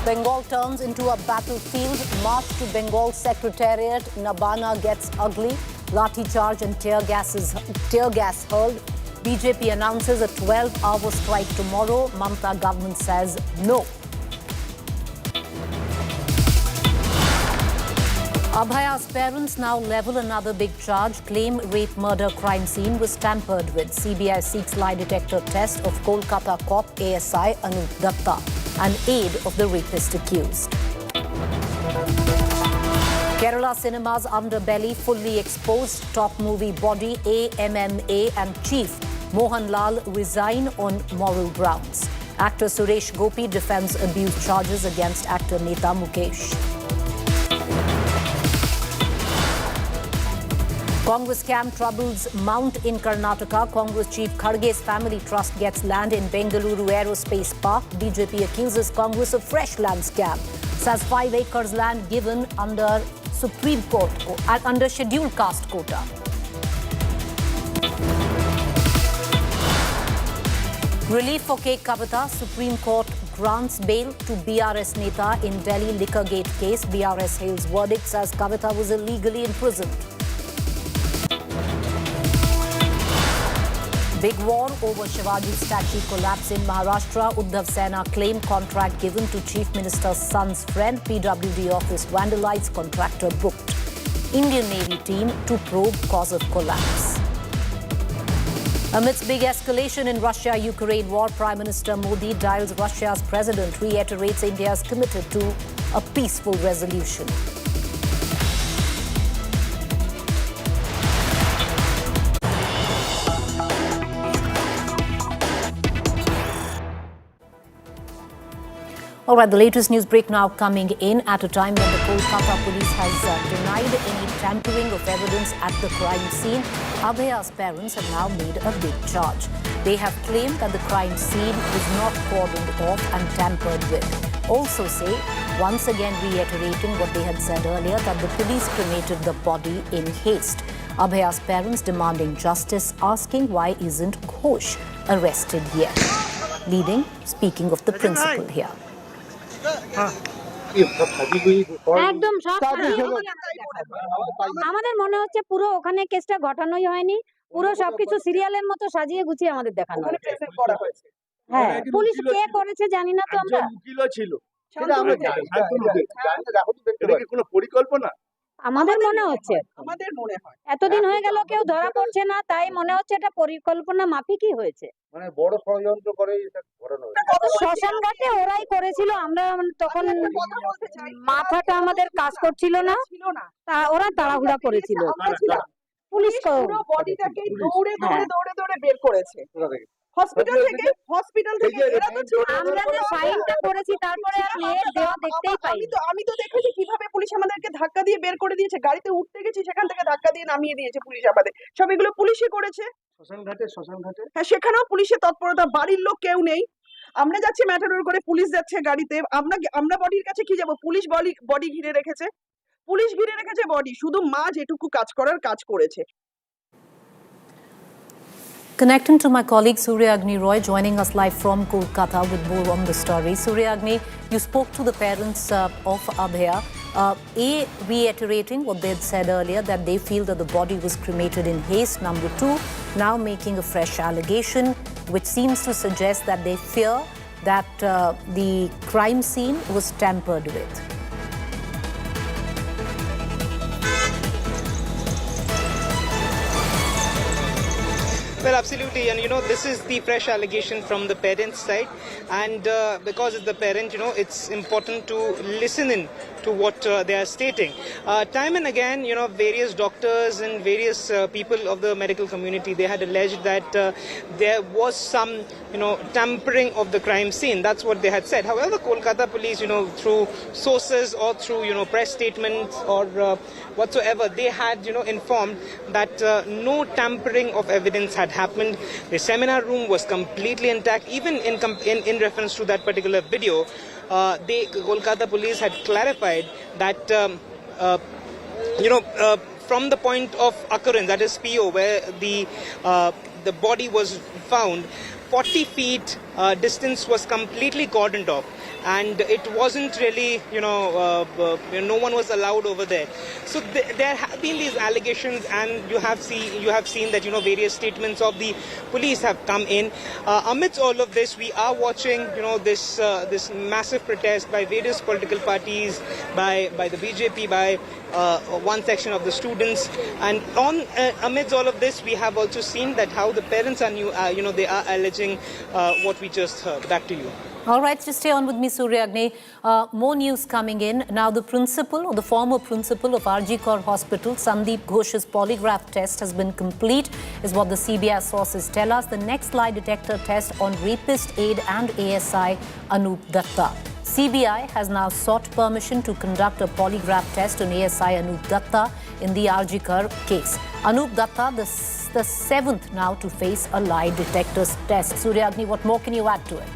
Bengal turns into a battlefield. March to Bengal Secretariat. Nabanna gets ugly. Lathi charge and tear gas hurled. BJP announces a 12-hour strike tomorrow. Mamata government says no. Abhaya's parents now level another big charge. Claim rape murder crime scene was tampered with. CBI seeks lie detector test of Kolkata cop ASI Anup Datta, an aide of the rapist accused. Kerala cinema's underbelly fully exposed. Top movie body AMMA and Chief Mohanlal resign on moral grounds. Actor Suresh Gopi defends abuse charges against actor Neta Mukesh. Congress camp troubles mount in Karnataka. Congress Chief Kharge's family trust gets land in Bengaluru Aerospace Park. BJP accuses Congress of fresh land scam. Says 5 acres land given under Supreme Court, under scheduled caste quota. Relief for K. Kavita. Supreme Court grants bail to BRS Neta in Delhi Liquorgate case. BRS hails verdict, says Kavita was illegally imprisoned. Big war over Shivaji statue collapse in Maharashtra. Uddhav Sena claim contract given to Chief Minister's son's friend. PWD office vandalized, contractor booked. Indian Navy team to probe cause of collapse. Amidst big escalation in Russia-Ukraine war, Prime Minister Modi dials Russia's president, reiterates India's committed to a peaceful resolution. All right, the latest news break now coming in at a time when the Kolkata police has denied any tampering of evidence at the crime scene. Abhaya's parents have now made a big charge. They have claimed that the crime scene was not cordoned off and tampered with. Also say, once again reiterating what they had said earlier, that the police cremated the body in haste. Abhaya's parents demanding justice, asking why isn't Ghosh arrested yet. Speaking of the principal here. একদম সব আমাদের মনে হচ্ছে পুরো ওখানে কেসটা ঘটানোই হয়নি, পুরো সবকিছু সিরিয়ালের মতো সাজিয়ে গুছিয়ে আমাদের দেখানো হয়েছে। হ্যাঁ, পুলিশ কে করেছে জানি না তো আমরা। সেটা আমরা জানি এটা কি কোনো পরিকল্পনা? আমাদের মনে হয় এতদিন হয়ে গেল কেউ ধরা পড়ছে না, তাই মনে হচ্ছে এটা পরিকল্পনা মাফিকই হয়েছে। মানে বড় ষড়যন্ত্র করে এটা ঘটানো হয়েছে। শ্মশান ঘাটে ওরাই করেছিল, আমরা তখন মাথাটা আমাদের কাজ করছিল না, ওরা তাড়াহুড়া করেছিল। পুলিশ পুরো বডিটাকে দৌড়ে বের করেছে হসপিটাল থেকে আমরা যে ফাইলটা করেছি তারপরে আর দেওয়া দেখতেই পাই। আমি তো দেখেছি কিভাবে পুলিশ আমাদেরকে ধাক্কা দিয়ে বের করে দিয়েছে, গাড়িতে উঠতে গেছি সেখান থেকে ধাক্কা দিয়ে নামিয়ে দিয়েছে পুলিশ আমাদের। সব এগুলো পুলিশই করেছে। শ্মশান ঘাটে হ্যাঁ, সেখানেও পুলিশের তৎপরতা, বাড়ির লোক কেউ নেই। আমরা যাচ্ছি ম্যাটাডোর করে, পুলিশ যাচ্ছে গাড়িতে, আমরা বডির কাছে কি যাব? পুলিশ বডি ঘিরে রেখেছে, বডি, শুধু মা যেটুকু কাজ করার কাজ করেছে। Connecting to my colleague Surya Agni Roy, joining us live from Kolkata with more on the story. Surya Agni, you spoke to the parents of Abhaya, reiterating what they had said earlier, that they feel that the body was cremated in haste. Number two, now making a fresh allegation, which seems to suggest that they fear that the crime scene was tampered with. Well, absolutely, and this is the fresh allegation from the parents' side, and because it's the parent, it's important to listen in to what they are stating. Time and again, various doctors and various people of the medical community, they had alleged that there was some, tampering of the crime scene. That's what they had said. However, Kolkata police, through sources or through, press statements or whatsoever, they had, informed that no tampering of evidence had happened. The seminar room was completely intact. Even in reference to that particular video, the Kolkata police had clarified that from the point of occurrence, that is PO, where the body was found, 40 feet distance was completely cordoned off, and it wasn't really, no one was allowed over there. So there have been these allegations, and you have seen that various statements of the police have come in. Amidst all of this, we are watching this massive protest by various political parties, by the BJP, by one section of the students, and amidst all of this, we have also seen that how the parents are they are alleging what we just heard. Back to you. All right, just stay on with me, Suryagni. More news coming in. Now, the former principal of RG Kaur Hospital, Sandeep Ghosh's polygraph test has been complete, is what the CBI sources tell us. The next lie detector test on rapist aide and ASI Anup Datta. CBI has now sought permission to conduct a polygraph test on ASI Anup Datta in the RG Kaur case. Anup Datta, the seventh now to face a lie detector test. Suryagni, what more can you add to it?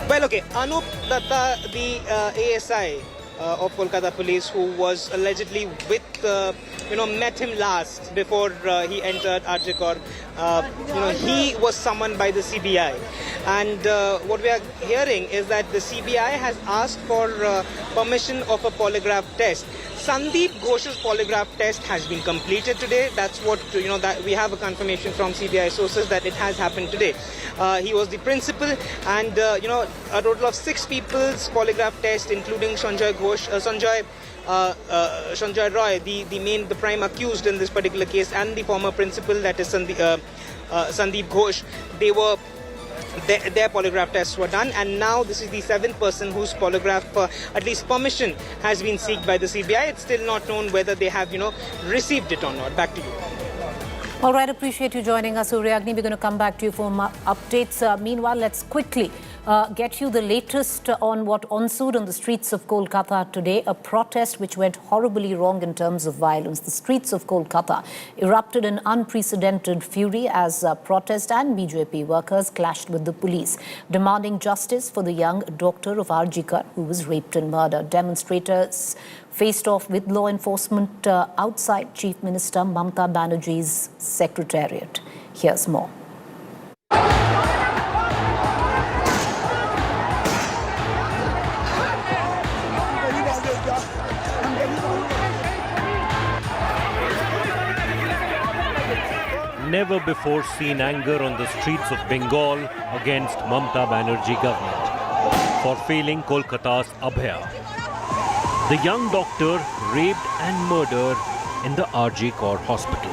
Well, okay, Anup Datta, the ASI of Kolkata police, who was allegedly with, met him last before he entered RG Kaur. He was summoned by the CBI. And what we are hearing is that the CBI has asked for permission of a polygraph test. Sandeep Ghosh's polygraph test has been completed today. That's what, that we have a confirmation from CBI sources that it has happened today. He was the principal, and, a total of 6 people's polygraph test, including Sanjay Roy, the prime accused in this particular case, and the former principal, that is Sandeep Ghosh. Their polygraph tests were done, and now this is the 7th person whose polygraph, at least permission, has been sought by the CBI. It's still not known whether they have, received it or not. Back to you. All right, appreciate you joining us, Suryagni. We're going to come back to you for updates. Meanwhile, let's quickly get you the latest on what ensued on the streets of Kolkata today. A protest which went horribly wrong in terms of violence. The streets of Kolkata erupted in unprecedented fury as protest and BJP workers clashed with the police, demanding justice for the young doctor of RG Kaur who was raped and murdered. Demonstrators faced off with law enforcement outside Chief Minister Mamata Banerjee's Secretariat. Here's more. Never before seen anger on the streets of Bengal against Mamata Banerjee government for failing Kolkata's Abhaya. The young doctor raped and murdered in the RG Kaur hospital.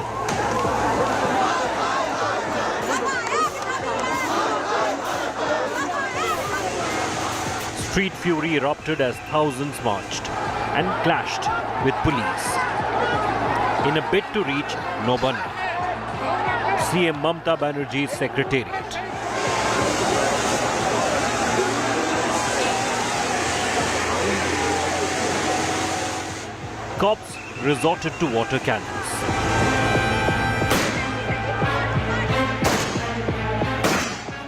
Street fury erupted as thousands marched and clashed with police in a bid to reach Nabanna, CM Mamata Banerjee's Secretariat. Cops resorted to water cannons.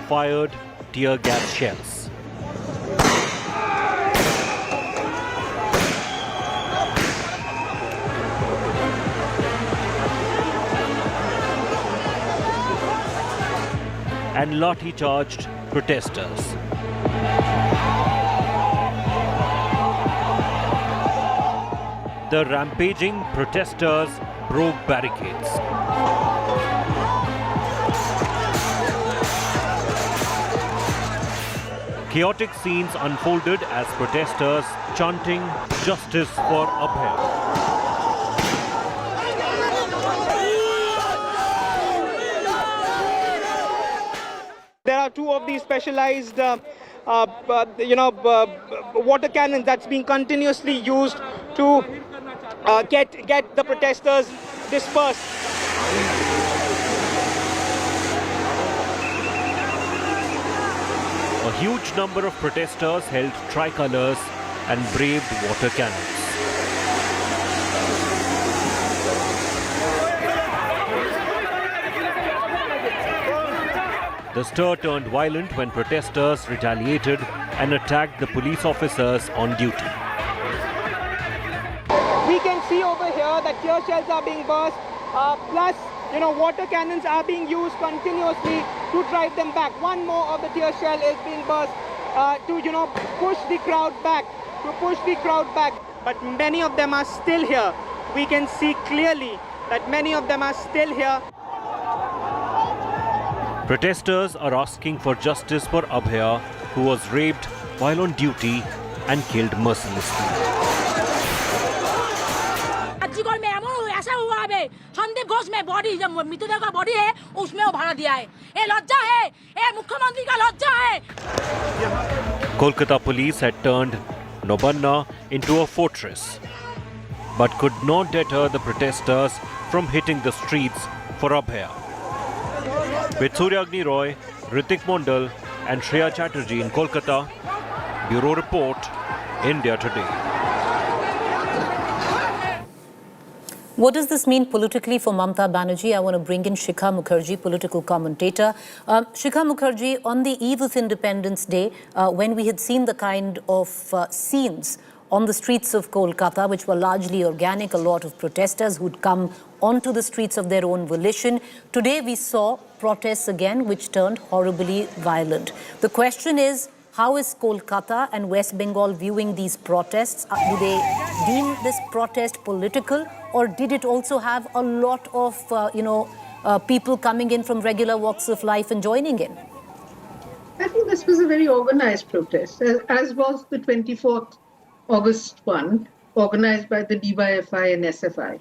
Fired tear gas shells. And lathi charged protesters. The rampaging protesters broke barricades. Chaotic scenes unfolded as protesters chanting justice for Abhay. There are 2 of these specialized water cannons that's being continuously used to get the protesters dispersed. A huge number of protesters held tricolours and braved water cannons. The stir turned violent when protesters retaliated and attacked the police officers on duty. We can that tear shells are being burst, plus, water cannons are being used continuously to drive them back. One more of the tear shell is being burst to, push the crowd back, But many of them are still here. We can see clearly that many of them are still here. Protesters are asking for justice for Abhaya, who was raped while on duty and killed mercilessly. में ऐसा हुआ है संदीप घोष में body जब मृतदेह का body है उसमें वो भाड़ा दिया है ये लज्जा है ये मुख्यमंत्री का लज्जा है Kolkata police had turned Nabanna into a fortress, but could not deter the protesters from hitting the streets for Abhaya. With Suryagni Roy, Ritik Mondal and Shreya Chatterjee in Kolkata, Bureau Report, India Today. What does this mean politically for Mamata Banerjee? I want to bring in Shikha Mukherjee, political commentator. Shikha Mukherjee, on the eve of Independence Day, when we had seen the kind of scenes on the streets of Kolkata, which were largely organic, a lot of protesters who'd come onto the streets of their own volition. Today we saw protests again, which turned horribly violent. The question is, how is Kolkata and West Bengal viewing these protests? Do they deem this protest political, or did it also have a lot of, people coming in from regular walks of life and joining in? I think this was a very organized protest, as was the 24th August one, organized by the DYFI and SFI.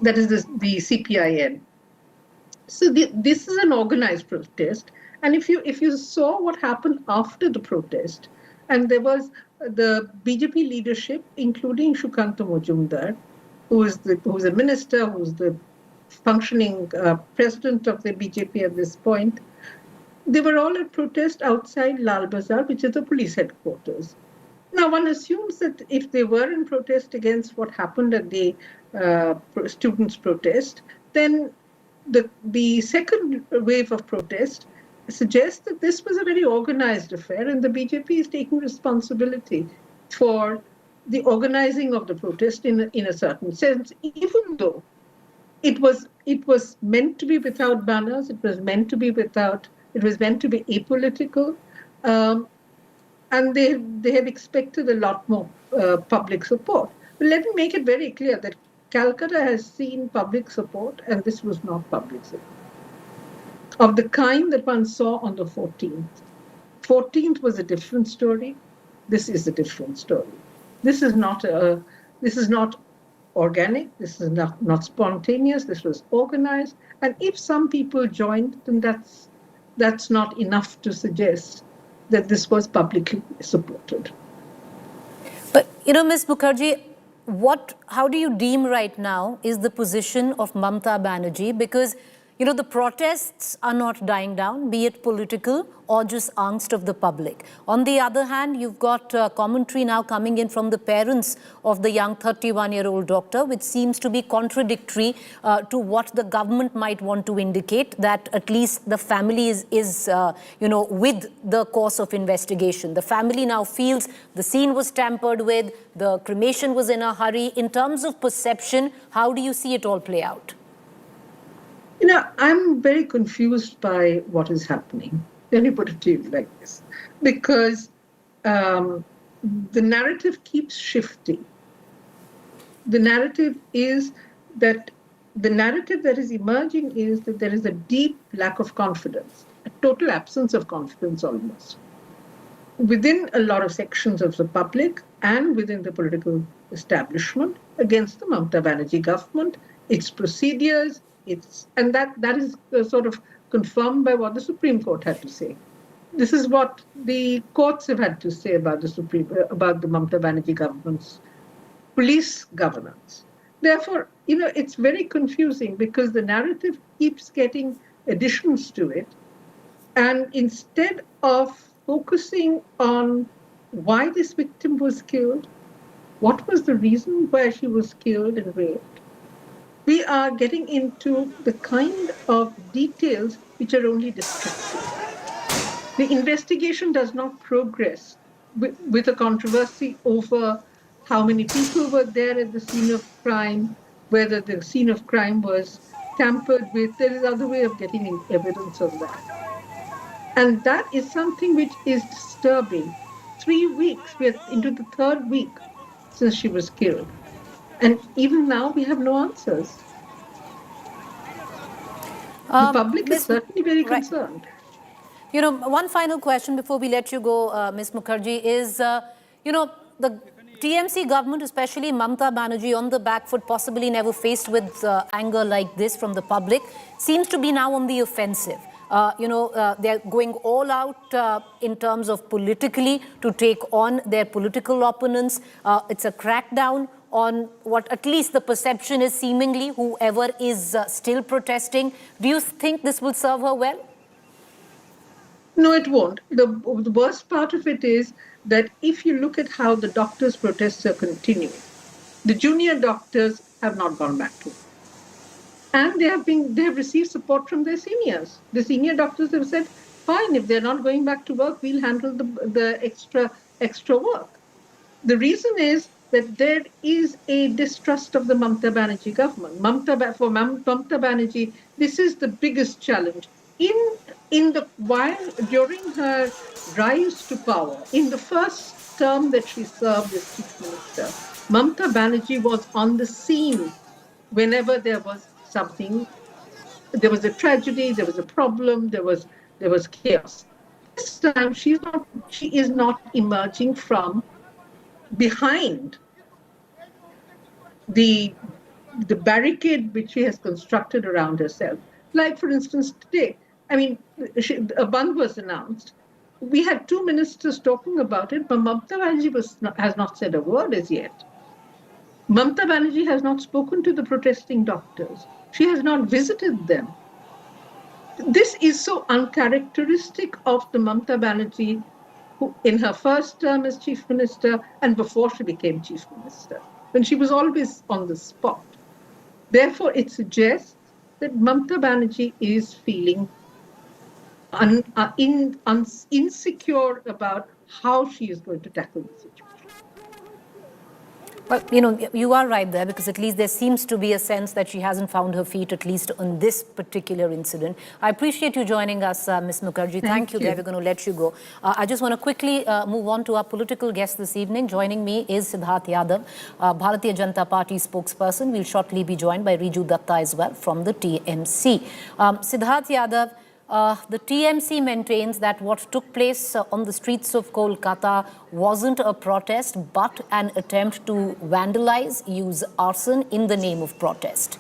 That is the CPIN. So this is an organized protest. And if you saw what happened after the protest, and there was the BJP leadership, including Shukanta Majumdar, who is a minister, who's the functioning president of the BJP at this point, they were all at protest outside Lal Bazaar, which is the police headquarters. Now, one assumes that if they were in protest against what happened at the students' protest, then the second wave of protest suggests that this was a very organized affair, and the BJP is taking responsibility for the organizing of the protest in a certain sense, even though it was meant to be without banners, it was meant to be apolitical, and they have expected a lot more public support. But let me make it very clear that Calcutta has seen public support, and this was not public support of the kind that one saw on the 14th. 14th was a different story. This is a different story. This is not organic. This is not spontaneous. This was organized. And if some people joined, then that's not enough to suggest that this was publicly supported. But, Ms. Mukherjee, how do you deem right now is the position of Mamata Banerjee? Because, the protests are not dying down, be it political or just angst of the public. On the other hand, you've got commentary now coming in from the parents of the young 31-year-old doctor, which seems to be contradictory to what the government might want to indicate, that at least the family is with the course of investigation. The family now feels the scene was tampered with, the cremation was in a hurry. In terms of perception, how do you see it all play out? I'm very confused by what is happening. Let me put it to you like this. Because the narrative keeps shifting. The narrative that is emerging is that there is a deep lack of confidence, a total absence of confidence almost, within a lot of sections of the public and within the political establishment against the Mamata Banerjee government, its procedures, and that is sort of confirmed by what the Supreme Court had to say. This is what the courts have had to say about the Mamata Banerjee government's police governance. Therefore, it's very confusing because the narrative keeps getting additions to it, and instead of focusing on why this victim was killed, what was the reason why she was killed and raped, we are getting into the kind of details which are only distracting. The investigation does not progress with a controversy over how many people were there at the scene of crime, whether the scene of crime was tampered with. There is other way of getting evidence on that. And that is something which is disturbing. 3 weeks, we are into the third week since she was killed. And even now, we have no answers. The public is certainly very concerned. You know, one final question before we let you go, Ms. Mukherjee, is, the TMC government, especially Mamata Banerjee, on the back foot, possibly never faced with anger like this from the public, seems to be now on the offensive. They're going all out in terms of politically to take on their political opponents. It's a crackdown on what at least the perception is seemingly whoever is still protesting. Do you think this will serve her well? No, it won't. The worst part of it is that if you look at how the doctors' protests are continuing, the junior doctors have not gone back to work. And they have received support from their seniors. The senior doctors have said, fine, if they're not going back to work, we'll handle the extra work. The reason is that there is a distrust of the Mamata Banerjee government. For Mamata Banerjee, this is the biggest challenge. During her rise to power, in the first term that she served as Chief Minister, Mamata Banerjee was on the scene whenever there was something, there was a tragedy, there was a problem, there was chaos. This time she is not emerging from behind the barricade which she has constructed around herself. Like, for instance, today, I mean, a Bandh was announced. We had 2 ministers talking about it, but Mamata Banerjee has not said a word as yet. Mamata Banerjee has not spoken to the protesting doctors. She has not visited them. This is so uncharacteristic of the Mamata Banerjee who, in her first term as Chief Minister and before she became Chief Minister, when she was always on the spot. Therefore, it suggests that Mamata Banerjee is feeling insecure about how she is going to tackle the situation. Well, you are right there, because at least there seems to be a sense that she hasn't found her feet, at least on this particular incident. I appreciate you joining us, Ms. Mukherjee. Thank you. We're going to let you go. I just want to quickly move on to our political guest this evening. Joining me is Siddharth Yadav, Bharatiya Janata Party spokesperson. We'll shortly be joined by Riju Datta as well from the TMC. Siddharth Yadav, the TMC maintains that what took place on the streets of Kolkata wasn't a protest, but an attempt to vandalize, use arson in the name of protest.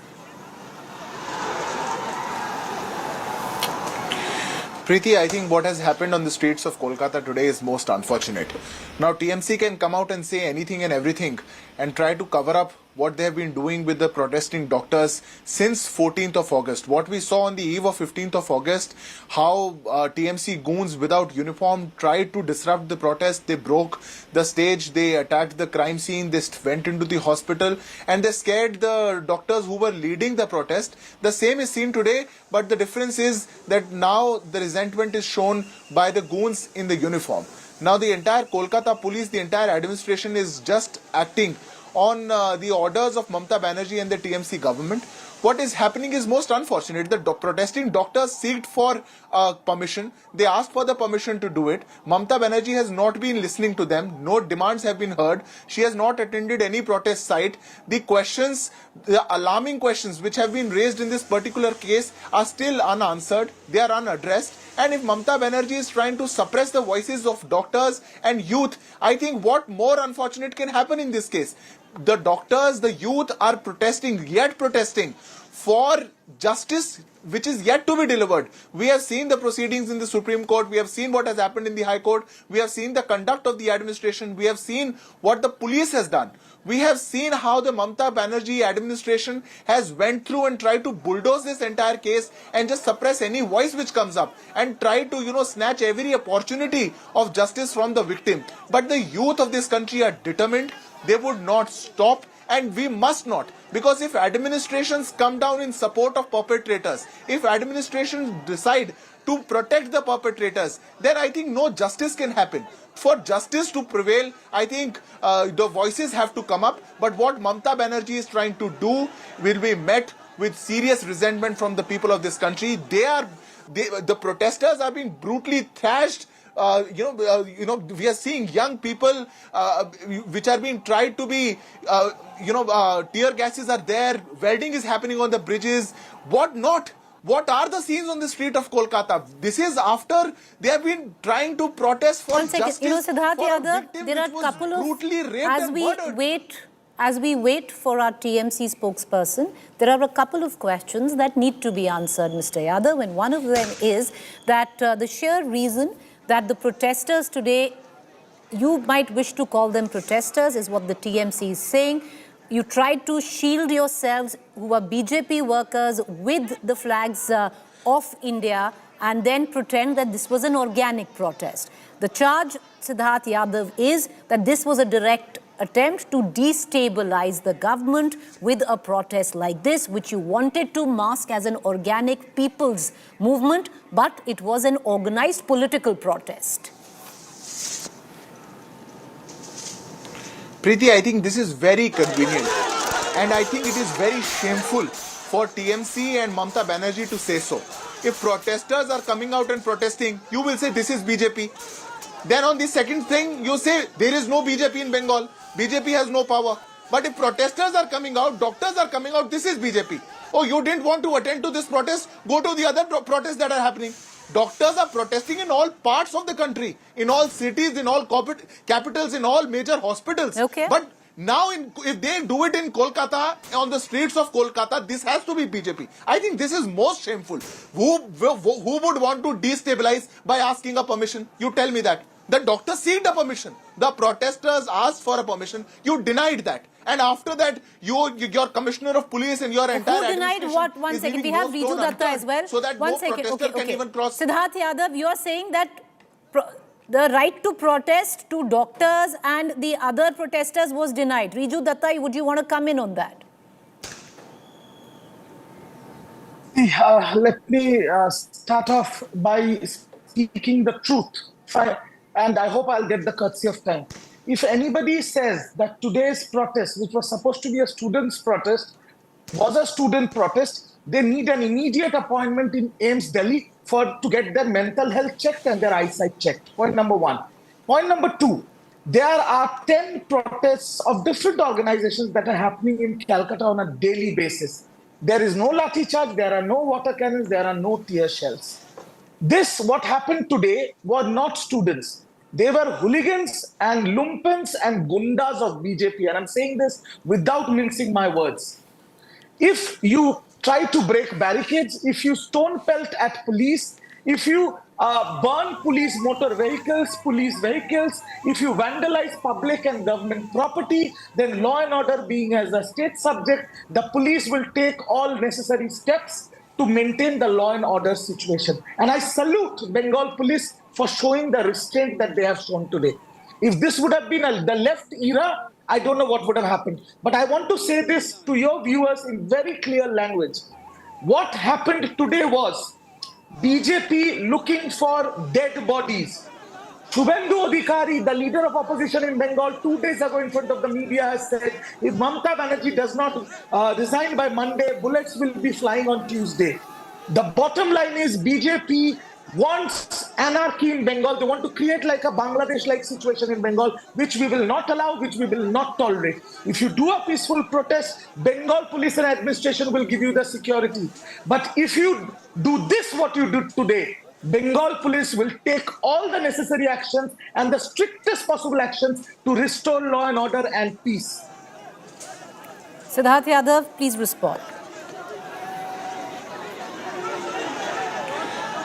Preeti, I think what has happened on the streets of Kolkata today is most unfortunate. Now, TMC can come out and say anything and everything and try to cover up what they have been doing with the protesting doctors since 14th of August. What we saw on the eve of 15th of August, how TMC goons without uniform tried to disrupt the protest. They broke the stage, they attacked the crime scene, they went into the hospital, and they scared the doctors who were leading the protest. The same is seen today, but the difference is that now the resentment is shown by the goons in the uniform. Now the entire Kolkata police, the entire administration is just acting on the orders of Mamata Banerjee and the TMC government. What is happening is most unfortunate. The protesting doctors sought for permission. They asked for the permission to do it. Mamata Banerjee has not been listening to them. No demands have been heard. She has not attended any protest site. The questions, the alarming questions which have been raised in this particular case are still unanswered. They are unaddressed. And if Mamata Banerjee is trying to suppress the voices of doctors and youth, I think what more unfortunate can happen in this case? The doctors, the youth are protesting, yet protesting for justice which is yet to be delivered. We have seen the proceedings in the Supreme Court. We have seen what has happened in the High Court. We have seen the conduct of the administration. We have seen what the police has done. We have seen how the Mamata Banerjee administration has went through and tried to bulldoze this entire case and just suppress any voice which comes up and try to, snatch every opportunity of justice from the victim. But the youth of this country are determined. They would not stop, and we must not. Because if administrations come down in support of perpetrators, if administrations decide to protect the perpetrators, then I think no justice can happen. For justice to prevail, I think the voices have to come up. But what Mamata Banerjee is trying to do will be met with serious resentment from the people of this country. The protesters are being brutally thrashed. We are seeing young people which are being tried to be, tear gases are there, welding is happening on the bridges, what not? What are the scenes on the street of Kolkata? This is after they have been trying to protest for One second. justice Siddharth for a Yadav, victim there are which was a couple of, brutally raped and murdered. as we wait for our TMC spokesperson, there are a couple of questions that need to be answered, Mr. Yadav, and one of them is that the sheer reason that the protesters today, you might wish to call them protesters, is what the TMC is saying. You tried to shield yourselves, who are BJP workers, with the flags of India and then pretend that this was an organic protest. The charge, Siddharth Yadav, is that this was a direct attempt to destabilize the government with a protest like this, which you wanted to mask as an organic people's movement, but it was an organized political protest. Preeti, I think this is very convenient, and I think it is very shameful for TMC and Mamata Banerjee to say so. If protesters are coming out and protesting, you will say this is BJP. Then on the second thing, you say there is no BJP in Bengal. BJP has no power. But if protesters are coming out, doctors are coming out, this is BJP. Oh, you didn't want to attend to this protest? Go to the other protests that are happening. Doctors are protesting in all parts of the country, in all cities, in all capitals, in all major hospitals. Okay. But now, if they do it in Kolkata, on the streets of Kolkata, this has to be BJP. I think this is most shameful. Who would want to destabilize by asking a permission? You tell me that. The doctors seeked a permission. The protesters asked for a permission. You denied that. And after that, your commissioner of police and your entire Who denied what? One second. We have Riju Datta as well. So that no protester can even cross. Siddharth Yadav, you are saying that the right to protest to doctors and the other protesters was denied. Riju Datta, would you want to come in on that? Let me start off by speaking the truth. And I hope I'll get the courtesy of time. If anybody says that today's protest, which was supposed to be a student's protest, was a student protest, they need an immediate appointment in AIIMS Delhi to get their mental health checked and their eyesight checked. Point number one. Point number two, there are 10 protests of different organizations that are happening in Calcutta on a daily basis. There is no lathi charge, there are no water cannons, there are no tear shells. What happened today were not students. They were hooligans and lumpens and gundas of BJP. And I'm saying this without mincing my words. If you try to break barricades, if you stone pelt at police, if you burn police motor vehicles, if you vandalize public and government property, then law and order being as a state subject, the police will take all necessary steps to maintain the law and order situation. And I salute Bengal police for showing the restraint that they have shown today. If this would have been the left era, I don't know what would have happened. But I want to say this to your viewers in very clear language. What happened today was BJP looking for dead bodies. Shubhendu Adhikari, the leader of opposition in Bengal, 2 days ago in front of the media has said, if Mamata Banerjee does not resign by Monday, bullets will be flying on Tuesday. The bottom line is BJP wants anarchy in Bengal. They want to create like a Bangladesh-like situation in Bengal, which we will not allow, which we will not tolerate. If you do a peaceful protest, Bengal police and administration will give you the security. But if you do this, what you did today, Bengal police will take all the necessary actions and the strictest possible actions to restore law and order and peace. Siddharth Yadav, please respond.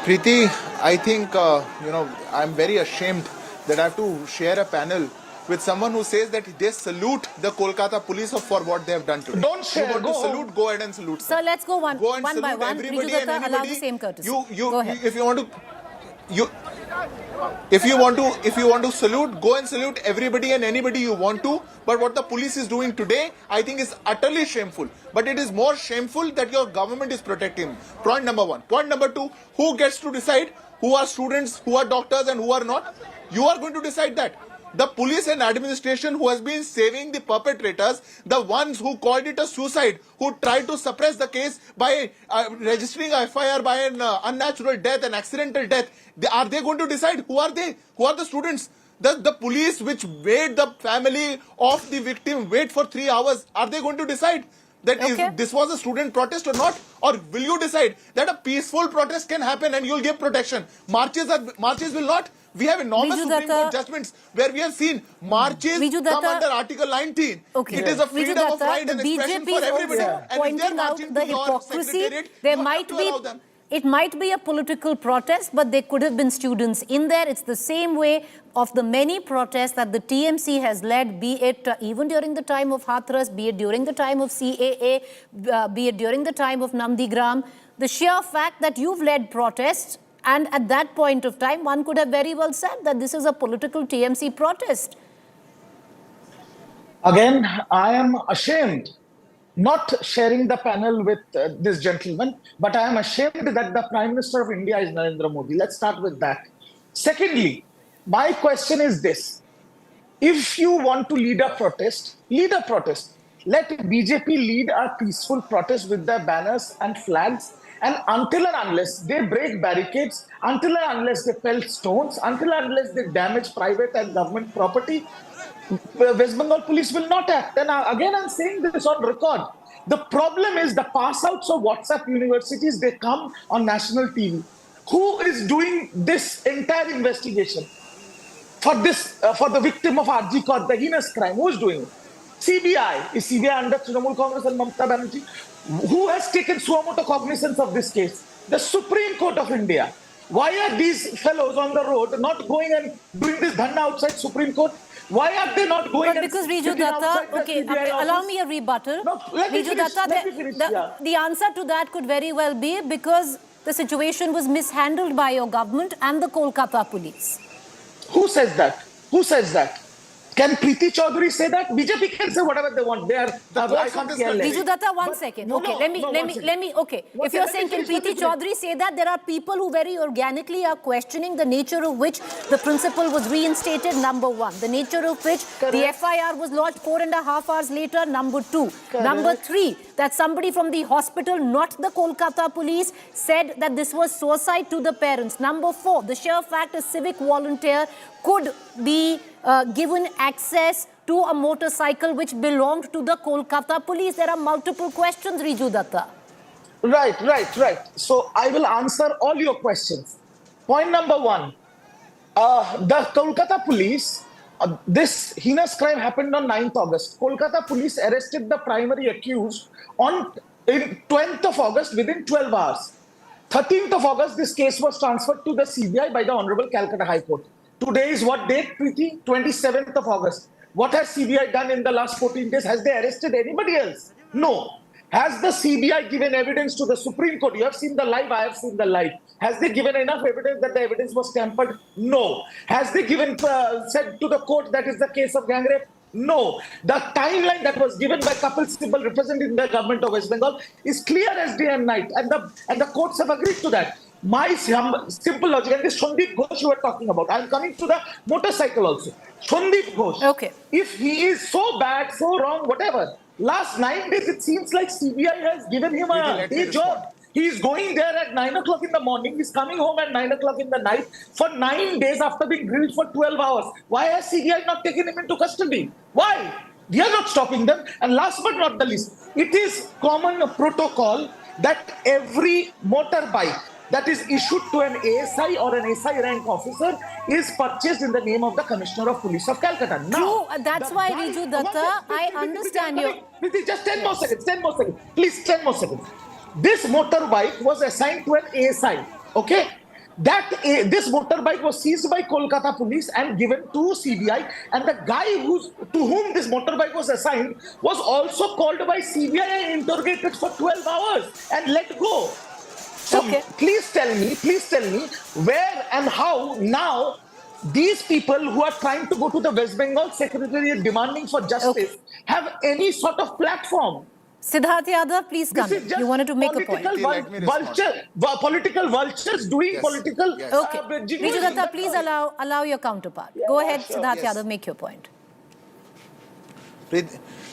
Preeti, I think, I'm very ashamed that I have to share a panel with someone who says that they salute the Kolkata police for what they have done today. Don't share. You want to salute, go ahead and salute. Sir, let's go one by one. Everybody Riju Datta, and allow the anybody. same courtesy. Go ahead. If you want to... If you want to salute, go and salute everybody and anybody you want to. But what the police is doing today, I think is utterly shameful. But it is more shameful that your government is protecting. Point number one. Point number two, who gets to decide who are students, who are doctors and who are not? You are going to decide that. The police and administration who has been saving the perpetrators, the ones who called it a suicide, who tried to suppress the case by registering a FIR by an unnatural death, an accidental death, are they going to decide who are they? Who are the students? The police which made the family of the victim wait for 3 hours, are they going to decide that this was a student protest or not? Or will you decide that a peaceful protest can happen and you'll give protection? Marches will not? We have enormous Supreme Court judgments where we have seen marches come under Article 19. It is a freedom of right and expression for everybody. And if they are marching to your secretariat, there you might have to allow them. It might be a political protest, but there could have been students in there. It's the same way of the many protests that the TMC has led, be it even during the time of Hathras, be it during the time of CAA, be it during the time of Nandigram. The sheer fact that you've led protests, and at that point of time, one could have very well said that this is a political TMC protest. Again, I am ashamed not sharing the panel with this gentleman, but I am ashamed that the Prime Minister of India is Narendra Modi. Let's start with that. Secondly, my question is this. If you want to lead a protest, lead a protest. Let BJP lead a peaceful protest with their banners and flags. And until and unless they break barricades, until and unless they pelt stones, until and unless they damage private and government property, West Bengal police will not act. And again, I'm saying this on record. The problem is the pass outs of WhatsApp universities, they come on national TV. Who is doing this entire investigation? For this, for the victim of RG Kaur, the heinous crime, who is doing it? CBI. Is CBI under Trinamool Congress and Mamata Banerjee? Who has taken suamoto cognizance of this case? The Supreme Court of India. Why are these fellows on the road not going and doing this dhanna outside Supreme Court? Why are they not going? But because Riju Datta, allow me a rebuttal. No, Riju Datta, the answer to that could very well be because the situation was mishandled by your government and the Kolkata police. Who says that? Who says that? Can Preeti Choudhry say that? BJP can say whatever they want. They are. I can't care less. Riju Datta, one second. Okay, let me. Okay, if you're saying can Preeti Choudhry say that, there are people who very organically are questioning the nature of which the principal was reinstated. Number one, the nature of which the FIR was lodged 4.5 hours later. Number two, number three, that somebody from the hospital, not the Kolkata police, said that this was suicide to the parents. Number four, the sheer fact a civic volunteer could be given access to a motorcycle which belonged to the Kolkata police. There are multiple questions, Riju Datta. Right. So I will answer all your questions. Point number one, the Kolkata police, this heinous crime happened on 9th August. Kolkata police arrested the primary accused on 20th of August within 12 hours. 13th of August, this case was transferred to the CBI by the Honorable Calcutta High Court. Today is what date, Preeti? 27th of August. What has CBI done in the last 14 days? Has they arrested anybody else? No. Has the CBI given evidence to the Supreme Court? You have seen the live, I have seen the live. Has they given enough evidence that the evidence was tampered? No. Has they given, said to the court that is the case of gang rape? No. The timeline that was given by Kapil Sibal representing the government of West Bengal is clear as day and night. And the courts have agreed to that. My simple logic, and this Sandeep Ghosh you were talking about, I'm coming to the motorcycle also. Sandeep Ghosh, okay. If he is so bad, so wrong, whatever, last 9 days it seems like CBI has given him a day job. He is going there at 9 o'clock in the morning, he's coming home at 9 o'clock in the night for 9 days after being grilled for 12 hours. Why has CBI not taken him into custody? Why? We are not stopping them. And last but not the least, it is common protocol that every motorbike that is issued to an ASI or an SI rank officer is purchased in the name of the Commissioner of Police of Calcutta. Now, that's why, Riju Datta, I understand you. Just 10 more seconds, 10 more seconds. Please, 10 more seconds. This motorbike was assigned to an ASI, okay? This motorbike was seized by Kolkata police and given to CBI, and the guy to whom this motorbike was assigned was also called by CBI and interrogated for 12 hours and let go. So Okay. Please tell me where and how now these people who are trying to go to the West Bengal Secretariat demanding for justice have any sort of platform. Siddharth Yadav, please This come is in. just You wanted to make a point. Preeti, let me respond. Political vultures doing Yes, political. yes. Okay. jiggling. Riju Datta, please allow your counterpart. Go ahead, sure. Siddharth Yes. Yadav, make your point.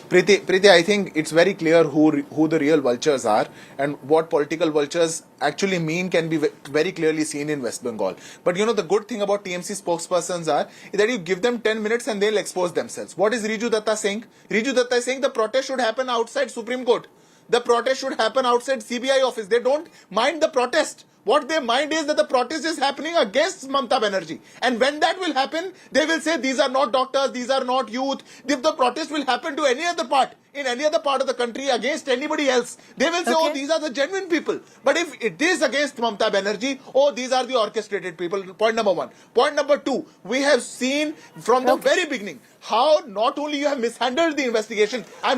Preeti, I think it's very clear who the real vultures are, and what political vultures actually mean can be very clearly seen in West Bengal. But the good thing about TMC spokespersons is that you give them 10 minutes and they'll expose themselves. What is Riju Datta saying? Riju Datta is saying the protest should happen outside Supreme Court. The protest should happen outside CBI office. They don't mind the protest. What they mind is that the protest is happening against Mamata Banerjee. And when that will happen, they will say these are not doctors, these are not youth. If the protest will happen to any other part, in any other part of the country against anybody else, they will say, oh, these are the genuine people. But if it is against Mamata Banerjee, oh, these are the orchestrated people. Point number one. Point number two, we have seen from the very beginning how not only you have mishandled the investigation. I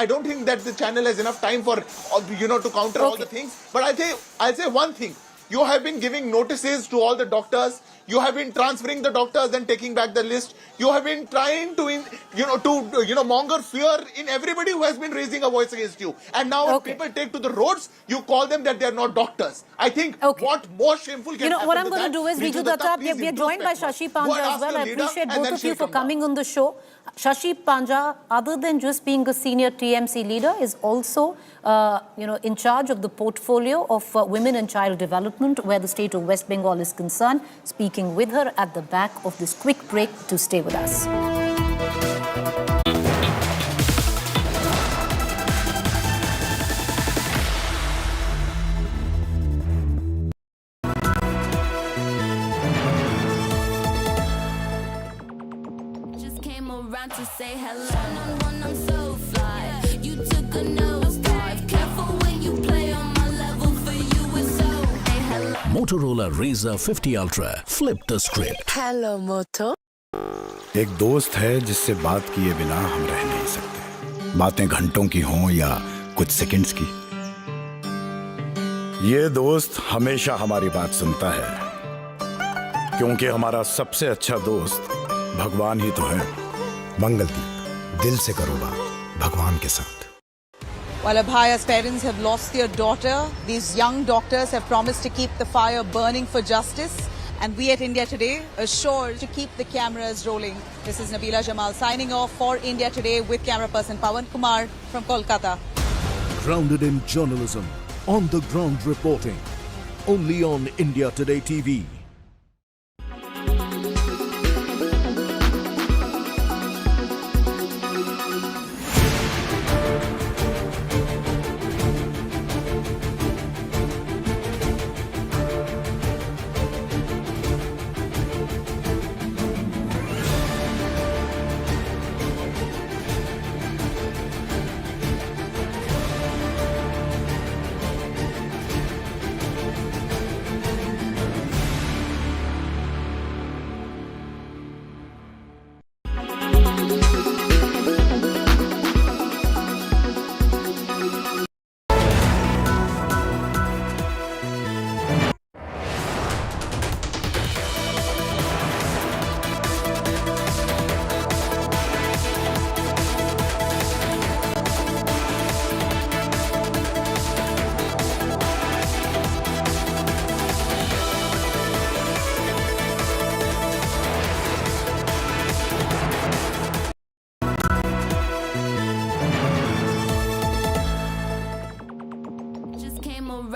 don't think that the channel has enough time for, to counter all the things. But I'll say one thing. You have been giving notices to all the doctors. You have been transferring the doctors and taking back the list. You have been trying to monger fear in everybody who has been raising a voice against you. And now when people take to the roads, you call them that they are not doctors. I think what more shameful can happen What I'm going than to do is, Riju Datta, we are joined by Shashi Panja as well. I appreciate both of you for coming on the show. Shashi Panja, other than just being a senior TMC leader, is also in charge of the portfolio of women and child development, where the state of West Bengal is concerned. Speaking with her at the back of this quick break. To stay with us. Just came around to say hello. I'm so fly. You took a nosedive. Careful when you play on my level. For you it's so. Hey, hello. Motorola Razr 50 Ultra. Flip the script. Hello, Moto. एक दोस्त है जिससे बात किए बिना हम रह नहीं सकते। बातें घंटों की हों या कुछ सेकंड्स की। ये दोस्त हमेशा हमारी बात सुनता है, क्योंकि हमारा सबसे अच्छा दोस्त भगवान ही तो है। मंगलदीप, दिल से करो बात भगवान के साथ। While Abhaya's parents have lost their daughter, these young doctors have promised to keep the fire burning for justice. And we at India Today are sure to keep the cameras rolling. This is Nabila Jamal signing off for India Today with camera person Pawan Kumar from Kolkata. Grounded in journalism, on the ground reporting. Only on India Today TV.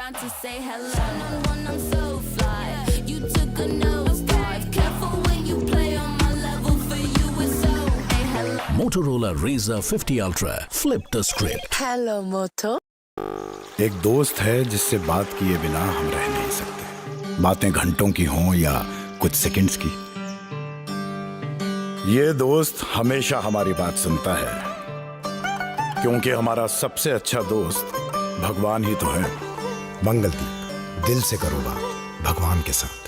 around to say hello. I'm so fly. You took a nosedive. Careful when you play on my level. For you it's so. Hey, hello. Motorola Razr 50 Ultra. Flip the script. Hello, Moto. एक दोस्त है जिससे बात किए बिना हम रह नहीं सकते। बातें घंटों की हों या कुछ सेकंड्स की। ये दोस्त हमेशा हमारी बात सुनता है, क्योंकि हमारा सबसे अच्छा दोस्त भगवान ही तो है। मंगलदीप, दिल से करो बात भगवान के साथ।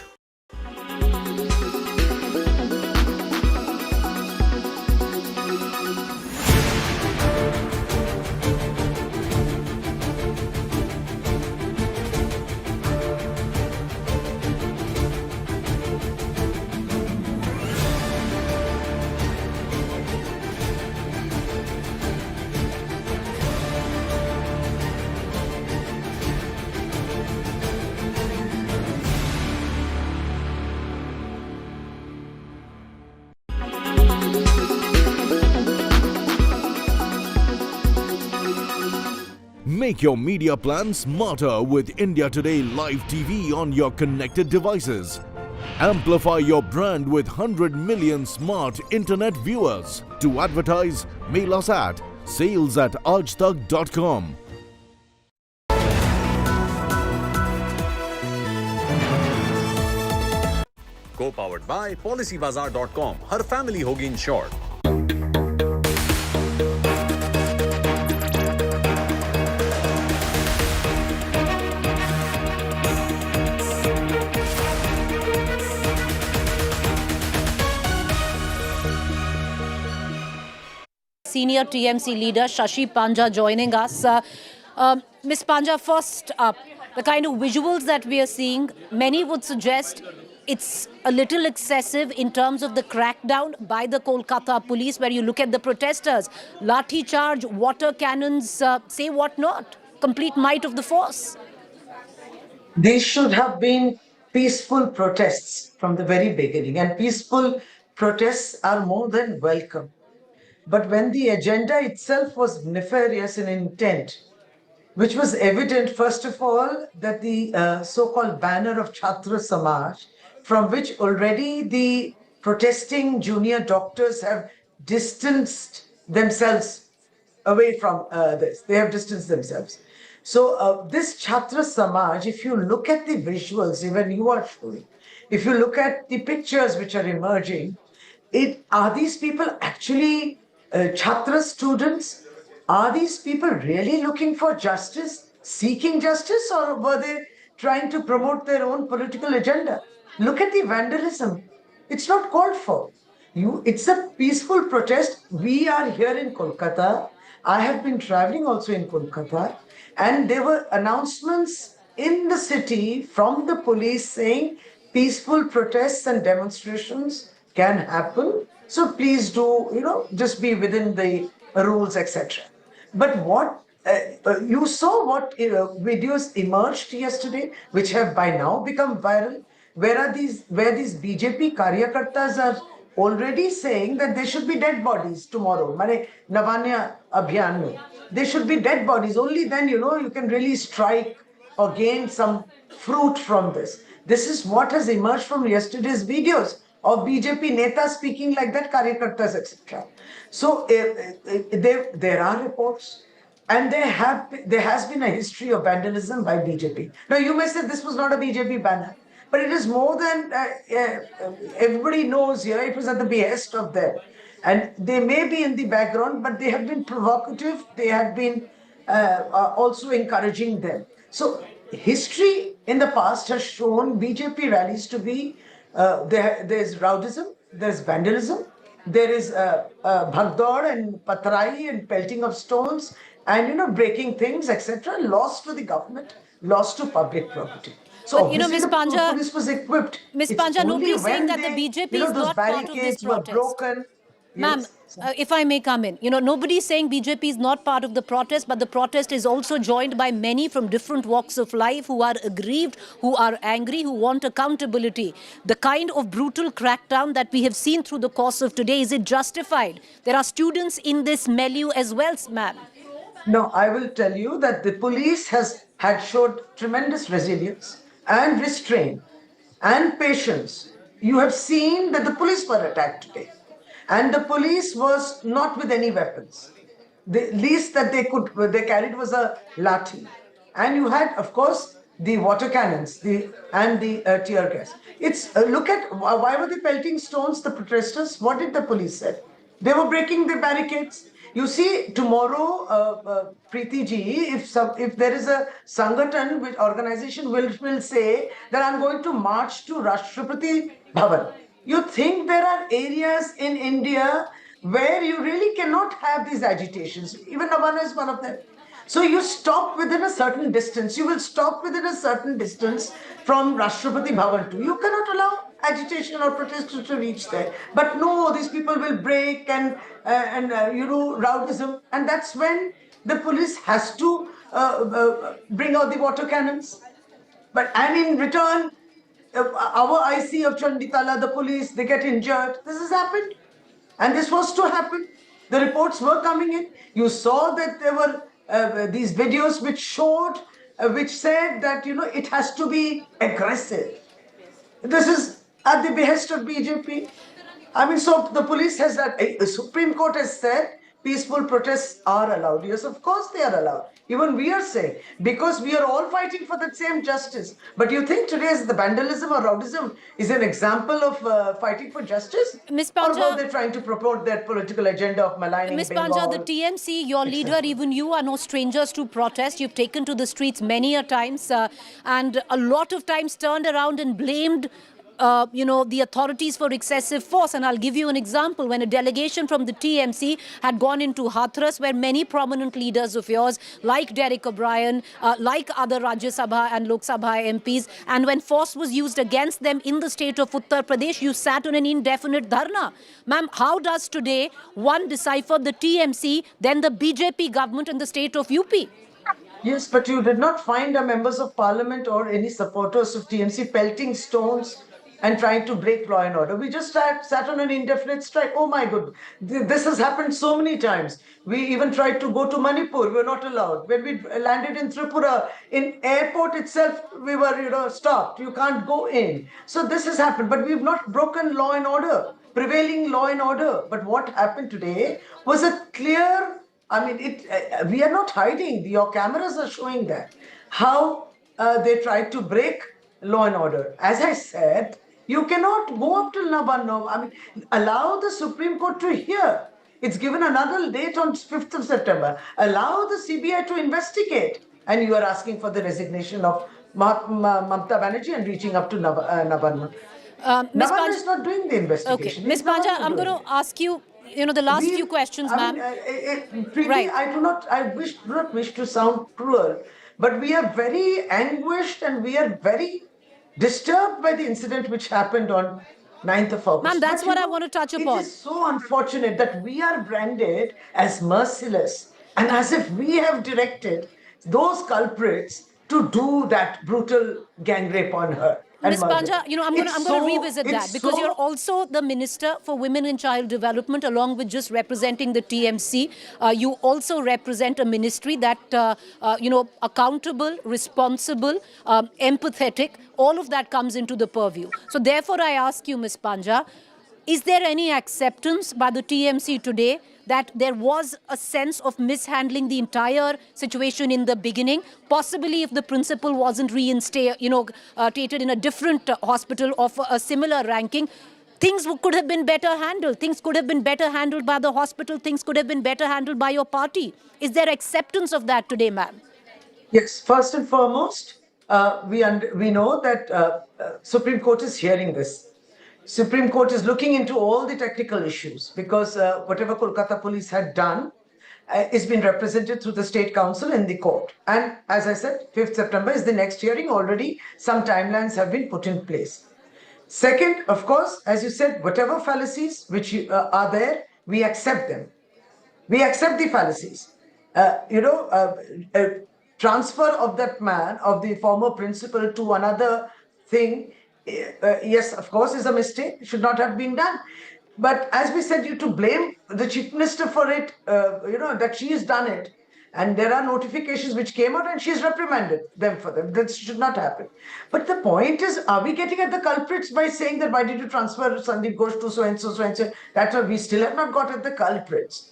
Make your media plan smarter with India Today Live TV on your connected devices. Amplify your brand with 100 million smart internet viewers. To advertise, mail us at sales@aajtak.com. Co-powered by PolicyBazaar.com. Her family होगी insured. Senior TMC leader Shashi Panja joining us. Ms. Panja, first up, the kind of visuals that we are seeing, many would suggest it's a little excessive in terms of the crackdown by the Kolkata police, where you look at the protesters, lathi charge, water cannons, say what not, complete might of the force. These should have been peaceful protests from the very beginning, and peaceful protests are more than welcome. But when the agenda itself was nefarious in intent, which was evident, first of all, that the so-called banner of Chhatra Samaj, from which already the protesting junior doctors have distanced themselves away from this. They have distanced themselves. So this Chhatra Samaj, if you look at the visuals, even you are showing, if you look at the pictures which are emerging, are these people actually Chhatra students? Are these people really looking for justice, seeking justice, or were they trying to promote their own political agenda? Look at the vandalism. It's not called for. It's a peaceful protest. We are here in Kolkata. I have been traveling also in Kolkata, and there were announcements in the city from the police saying peaceful protests and demonstrations can happen. So please do, just be within the rules, etc. But what you saw what videos emerged yesterday, which have by now become viral, where these BJP karyakartas are already saying that there should be dead bodies tomorrow. Mane Nabanna Abhiyan mein. There should be dead bodies. Only then, you can really strike or gain some fruit from this. This is what has emerged from yesterday's videos of BJP Neta speaking like that, karyakartas, etc. So there are reports, and there has been a history of vandalism by BJP. Now you may say this was not a BJP banner, but it is more than everybody knows here. It was at the behest of them, and they may be in the background, but they have been provocative. They have been also encouraging them. So history in the past has shown BJP rallies to be there's rowdyism, there's vandalism, there is bhagdor and patrai and pelting of stones and breaking things, etc. Loss to the government, loss to public property. So but Ms. Panja, police was equipped. Ms. Panja, nobody is saying that the BJP is not part of this protest. Broken. Ma'am, if I may come in, nobody is saying BJP is not part of the protest, but the protest is also joined by many from different walks of life who are aggrieved, who are angry, who want accountability. The kind of brutal crackdown that we have seen through the course of today, is it justified? There are students in this milieu as well, ma'am. No, I will tell you that the police had showed tremendous resilience and restraint and patience. You have seen that the police were attacked today. And the police was not with any weapons. The least that they carried was a lathi. And you had, of course, the water cannons and the tear gas. Look at, why were they pelting stones, the protesters? What did the police say? They were breaking the barricades. You see, tomorrow, Preeti ji, if there is a Sangathan, which organization will say that I'm going to march to Rashtrapati Bhavan. You think there are areas in India where you really cannot have these agitations. Even Nabanna is one of them. So you stop within a certain distance. You will stop within a certain distance from Rashtrapati Bhavan too. You cannot allow agitation or protesters to reach there. But no, these people will break and rowdyism. And that's when the police has to bring out the water cannons. And in return, our IC of Chanditala, the police, they get injured. This has happened. And this was to happen. The reports were coming in. You saw that there were these videos which showed, which said that, it has to be aggressive. This is at the behest of BJP. I mean, so the police has that, the Supreme Court has said peaceful protests are allowed. Yes, of course they are allowed. Even we are saying, because we are all fighting for that same justice. But you think today's the vandalism or rowdyism is an example of fighting for justice? Ms. Or Panja, how they're trying to promote their political agenda of maligning Ms. Bengal? Panja, the TMC, your leader, even you are no strangers to protest. You've taken to the streets many a times and a lot of times turned around and blamed the authorities for excessive force. And I'll give you an example. When a delegation from the TMC had gone into Hathras, where many prominent leaders of yours, like Derek O'Brien, like other Rajya Sabha and Lok Sabha MPs, and when force was used against them in the state of Uttar Pradesh, you sat on an indefinite dharna. Ma'am, how does today one decipher the TMC, then the BJP government and the state of UP? Yes, but you did not find our members of parliament or any supporters of TMC pelting stones and trying to break law and order. We just sat on an indefinite strike. Oh my God, this has happened so many times. We even tried to go to Manipur. We were not allowed. When we landed in Tripura, in airport itself, we were, stopped. You can't go in. So this has happened, but we've not broken law and order, prevailing law and order. But what happened today was a clear, we are not hiding. Your cameras are showing that. How they tried to break law and order. As I said, you cannot go up to Nabanna. Allow the Supreme Court to hear. It's given another date on 5th of September. Allow the CBI to investigate. And you are asking for the resignation of Mamata Banerjee and reaching up to Nabanna. Nabanna is not doing the investigation. Okay, Ms. Panja, I'm going to ask you, the last few questions, ma'am. Preeti, Right. I do not wish to sound cruel, but we are very anguished and we are very disturbed by the incident which happened on 9th of August. Ma'am, that's what I want to touch upon. It is so unfortunate that we are branded as merciless and as if we have directed those culprits to do that brutal gang rape on her. Ms. Panja, I'm going to revisit that because you're also the Minister for Women and Child Development, along with just representing the TMC. You also represent a ministry that, accountable, responsible, empathetic, all of that comes into the purview. So therefore, I ask you, Ms. Panja, is there any acceptance by the TMC today that there was a sense of mishandling the entire situation in the beginning? Possibly if the principal wasn't reinstated, treated in a different hospital of a similar ranking, things could have been better handled. Things could have been better handled by the hospital. Things could have been better handled by your party. Is there acceptance of that today, ma'am? Yes, first and foremost, we know that Supreme Court is hearing this. Supreme Court is looking into all the technical issues because whatever Kolkata police had done is been represented through the State Council in the court. And as I said, 5th September is the next hearing. Already some timelines have been put in place. Second, of course, as you said, whatever fallacies which are there, we accept them. We accept the fallacies. Transfer of that man, of the former principal to another thing, yes, of course, is a mistake. It should not have been done. But as we said, you to blame the Chief Minister for it, that she has done it. And there are notifications which came out and she's reprimanded them for them. That should not happen. But the point is, are we getting at the culprits by saying that why did you transfer Sandeep Ghosh to so-and-so, so-and-so? That's why we still have not got at the culprits.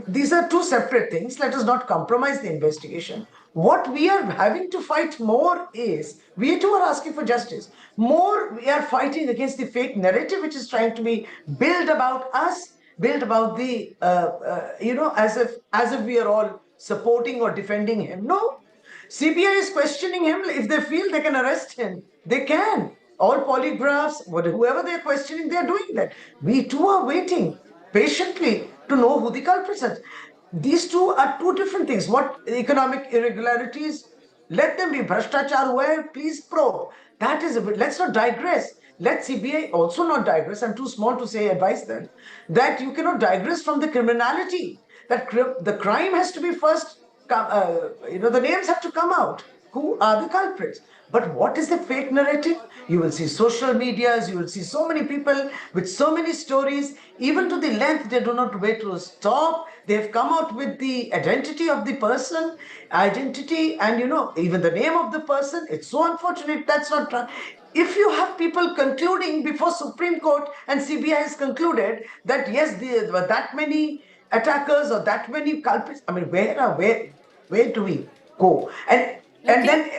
These are two separate things. Let us not compromise the investigation. What we are having to fight more is, we too are asking for justice. More, we are fighting against the fake narrative which is trying to be built about us, built about the, as if we are all supporting or defending him. No, CBI is questioning him. If they feel they can arrest him, they can. All polygraphs, whoever they are questioning, they are doing that. We too are waiting patiently to know who the culprits are. These two are two different things. What economic irregularities? Let them be. Bhrashtachar where? Please probe. That is a bit. Let's not digress. Let CBI also not digress. I'm too small to say advice then. That you cannot digress from the criminality. That the crime has to be first. The names have to come out. who are the culprits. But what is the fake narrative? You will see social medias, you will see so many people with so many stories, even to the length they do not wait to stop. They've come out with the identity of the person, identity, and even the name of the person. It's so unfortunate. That's not true. If you have people concluding before Supreme Court and CBI has concluded that yes, there were that many attackers or that many culprits, I mean, where do we go? And then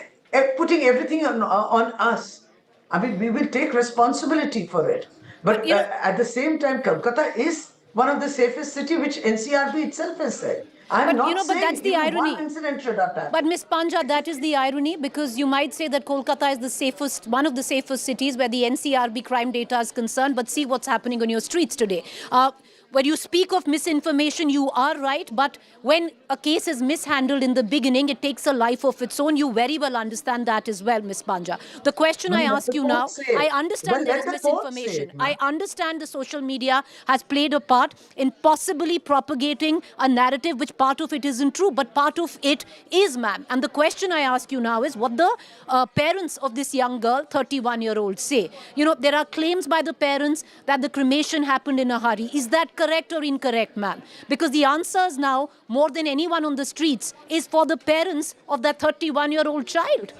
putting everything on us. I mean, we will take responsibility for it. But at the same time, Kolkata is one of the safest city, which NCRB itself has said. I'm not saying but that's the irony. one incident should have happened. But Ms. Panja, that is the irony, because you might say that Kolkata is the safest, one of the safest cities where the NCRB crime data is concerned, but see what's happening on your streets today. When you speak of misinformation, you are right, but when a case is mishandled in the beginning, it takes a life of its own. You very well understand that as well, Ms. Panja. The question I ask you now, I understand there is misinformation. I understand the social media has played a part in possibly propagating a narrative which part of it isn't true, but part of it is, ma'am. And the question I ask you now is what the parents of this young girl, 31-year-old, say. There are claims by the parents that the cremation happened in a hurry. Is that correct or incorrect, ma'am? Because the answers now, more than anyone on the streets, is for the parents of that 31-year-old child.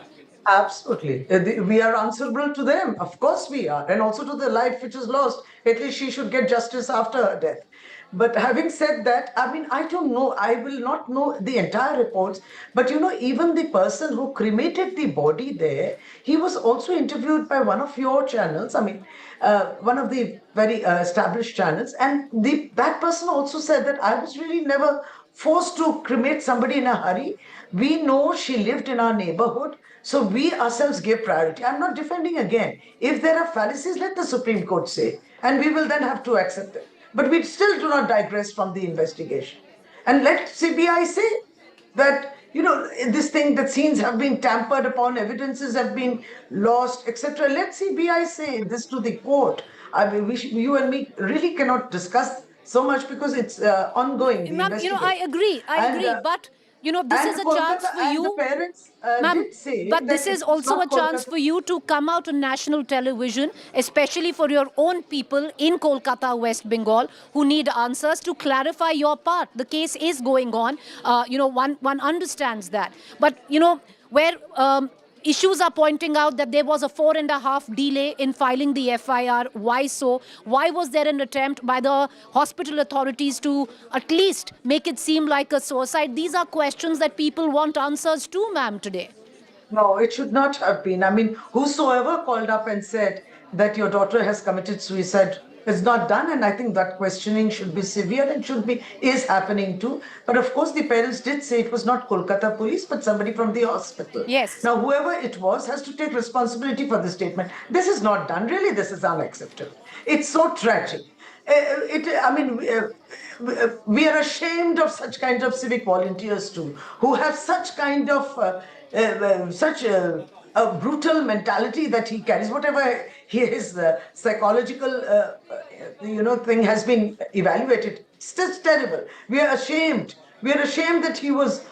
Absolutely. We are answerable to them. Of course we are. And also to the life which is lost. At least she should get justice after her death. But having said that, I mean, I don't know. I will not know the entire reports. But, even the person who cremated the body there, he was also interviewed by one of your channels. I mean, one of the very established channels. And that person also said that I was really never forced to cremate somebody in a hurry. We know she lived in our neighborhood. So we ourselves give priority. I'm not defending again. If there are fallacies, let the Supreme Court say. And we will then have to accept them. But we still do not digress from the investigation. And let CBI say that, this thing, that scenes have been tampered upon, evidences have been lost, etc. Let CBI say this to the court. I mean, you and me really cannot discuss so much because it's ongoing. Ma'am, I agree, but... this is a chance for you. The parents did say but this is also a chance for you to come out on national television, especially for your own people in Kolkata, West Bengal, who need answers to clarify your part. The case is going on. One understands that. But, where... issues are pointing out that there was a 4.5 delay in filing the FIR. Why so? Why was there an attempt by the hospital authorities to at least make it seem like a suicide? These are questions that people want answers to, ma'am, today. No, it should not have been. I mean, whosoever called up and said that your daughter has committed suicide is not done, and I think that questioning should be severe and is happening too. But of course, the parents did say it was not Kolkata police, but somebody from the hospital. Yes. Now, whoever it was has to take responsibility for the statement. This is not done. Really, this is unacceptable. It's so tragic. We are ashamed of such kind of civic volunteers too, who have such kind of such a brutal mentality that he carries. Whatever his psychological thing has been evaluated, it's just terrible. We are ashamed. We are ashamed that he was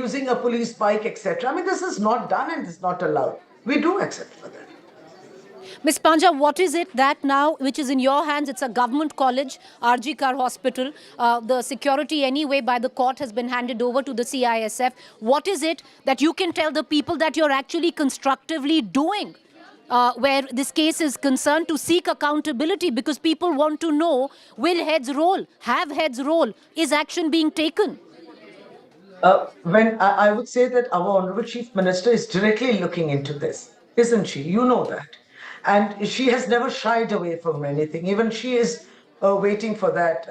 using a police bike, etc. I mean, this is not done and is not allowed. We do accept for that. Ms. Panja, what is it that now, which is in your hands? It's a government college, RG Kar Hospital. The security anyway by the court has been handed over to the CISF. What is it that you can tell the people that you're actually constructively doing where this case is concerned to seek accountability? Because people want to know, will heads roll? Have heads roll? Is action being taken? When I would say that our Honorable Chief Minister is directly looking into this, isn't she? You know that. And she has never shied away from anything. Even she is waiting for that,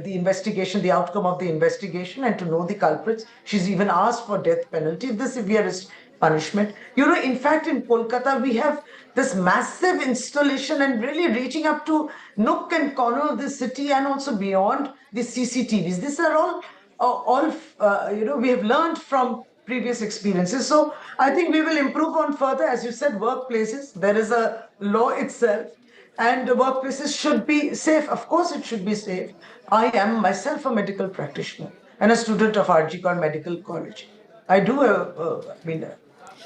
the investigation, the outcome of the investigation, and to know the culprits. She's even asked for death penalty, the severest punishment. In fact, in Kolkata, we have this massive installation and really reaching up to nook and corner of the city and also beyond the CCTVs. These are all we have learned from previous experiences. So I think we will improve on further, as you said, workplaces. There is a law itself and the workplaces should be safe. Of course, it should be safe. I am myself a medical practitioner and a student of RG Kar Medical College. I do,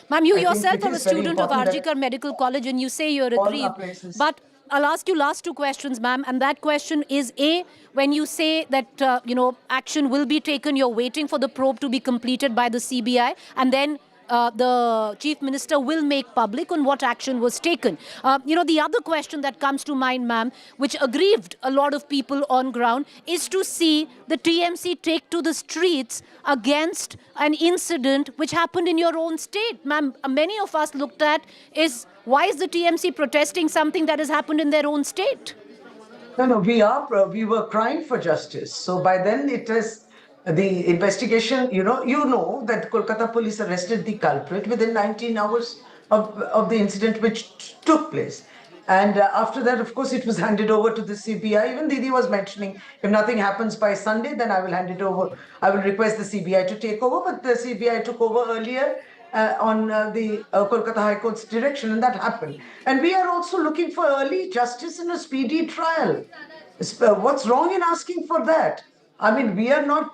Ma'am, you I think yourself it are a is very student of important that Arjikar Medical College and you say you're all aggrieved. our places- But I'll ask you last two questions, ma'am. And that question is, A, when you say that, action will be taken, you're waiting for the probe to be completed by the CBI, and then the Chief Minister will make public on what action was taken. The other question that comes to mind, ma'am, which aggrieved a lot of people on ground, is to see the TMC take to the streets against an incident which happened in your own state. Ma'am, many of us looked at is, why is the TMC protesting something that has happened in their own state? No, we were crying for justice. So by then it is the investigation, you know that Kolkata police arrested the culprit within 19 hours of the incident which took place. And after that, of course, it was handed over to the CBI. Even Didi was mentioning, if nothing happens by Sunday, then I will hand it over. I will request the CBI to take over. But the CBI took over earlier on the Kolkata High Court's direction, and that happened. And we are also looking for early justice and a speedy trial. What's wrong in asking for that? I mean, we are not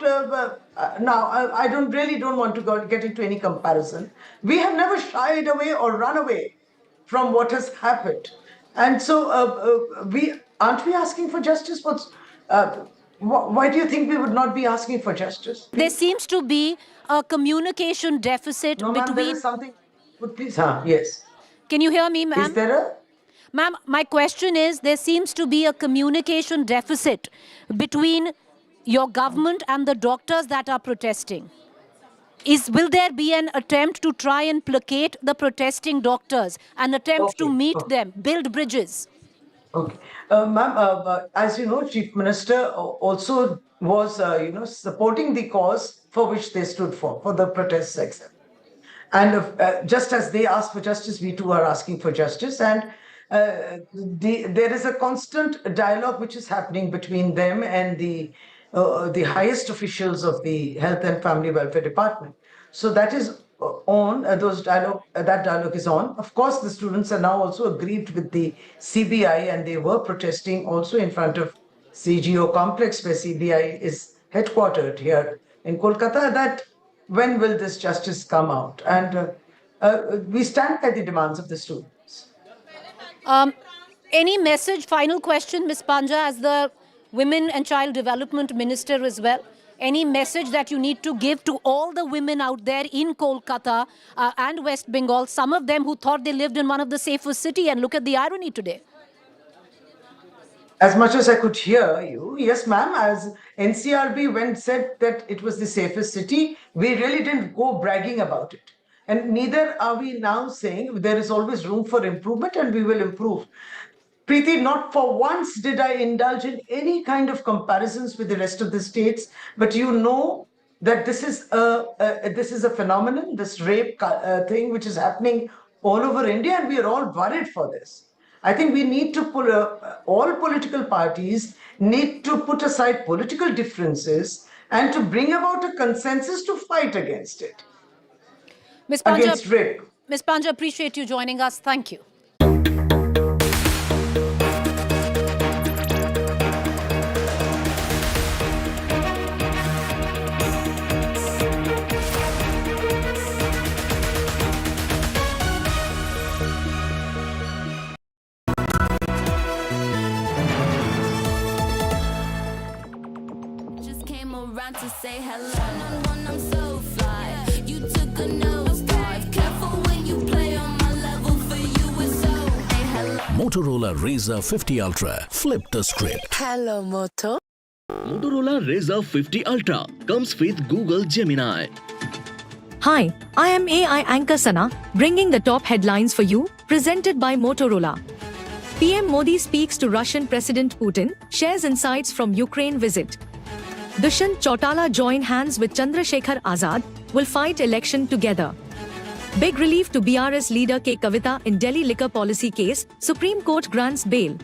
now. I don't want to get into any comparison. We have never shied away or run away from what has happened, and so we aren't we asking for justice? Why do you think we would not be asking for justice? There seems to be a communication deficit No, between. there is something. Please, yes. Can you hear me, ma'am? Is there a? Ma'am, my question is, there seems to be a communication deficit between your government and the doctors that are protesting. Will there be an attempt to try and placate the protesting doctors, an attempt to meet them, build bridges? Okay. Ma'am, as you know, Chief Minister also was, supporting the cause for which they stood for the protests, etc. And just as they asked for justice, we too are asking for justice. And there is a constant dialogue which is happening between them and the highest officials of the Health and Family Welfare Department. So that is on, that dialogue is on. Of course, the students are now also aggrieved with the CBI, and they were protesting also in front of CGO complex where CBI is headquartered here in Kolkata, that when will this justice come out? And we stand by the demands of the students. Any message, final question, Ms. Panja, as the Women and Child Development Minister as well? Any message that you need to give to all the women out there in Kolkata and West Bengal, some of them who thought they lived in one of the safest cities, and look at the irony today? As much as I could hear you, yes, ma'am, as NCRB said that it was the safest city, we really didn't go bragging about it. And neither are we now saying there is always room for improvement and we will improve. Preeti, not for once did I indulge in any kind of comparisons with the rest of the states, but you know that this is a phenomenon, this rape thing which is happening all over India, and we are all worried for this. I think we need to all political parties need to put aside political differences and to bring about a consensus to fight against it. Ms. Panja, against rape. Ms. Panja, appreciate you joining us. Thank you. To say hello, I'm so fly. You took a nosedive. Careful when you play on my level. For you it's so. Hey, hello. Motorola Razr 50 Ultra. Flip the script. Hello, Moto. Motorola Razr 50 Ultra comes with Google Gemini. Hi, I am AI anchor Sana, bringing the top headlines for you, presented by Motorola. PM Modi speaks to Russian President Putin, shares insights from Ukraine visit. Dushyant Chautala join hands with Chandrasekhar Azad, will fight election together. Big relief to BRS leader K. Kavita in Delhi liquor policy case, Supreme Court grants bail.